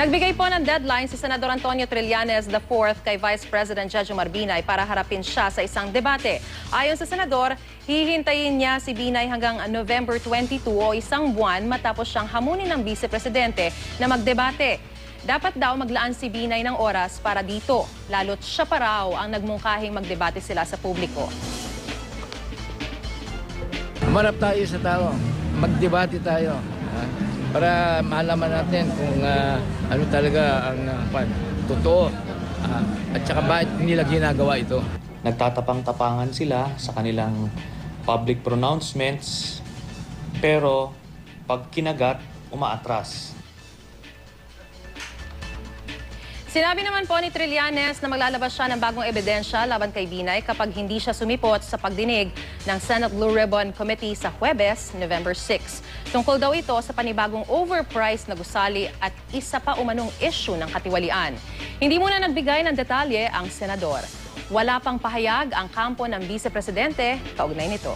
Nagbigay po ng deadline si Senador Antonio Trillanes IV kay Vice President Jejomar Binay para harapin siya sa isang debate. Ayon sa Senador, hihintayin niya si Binay hanggang November 22 o isang buwan matapos siyang hamunin ng Vice Presidente na magdebate. Dapat daw maglaan si Binay ng oras para dito, lalo't siya pa raw ang nagmungkahing magdebate sila sa publiko. Marap tayo sa tao, magdebate tayo. Para malaman natin kung ano talaga ang totoo at saka bakit nila ginagawa ito. Nagtatapang-tapangan sila sa kanilang public pronouncements, pero pag kinagat, umaatras. Sinabi naman po ni Trillanes na maglalabas siya ng bagong ebidensya laban kay Binay kapag hindi siya sumipot sa pagdinig ng Senate Blue Ribbon Committee sa Huwebes, November 6. Tungkol daw ito sa panibagong overpriced na gusali at isa pa umanong issue ng katiwalian. Hindi muna nagbigay ng detalye ang senador. Wala pang pahayag ang kampo ng Vice Presidente kaugnay nito.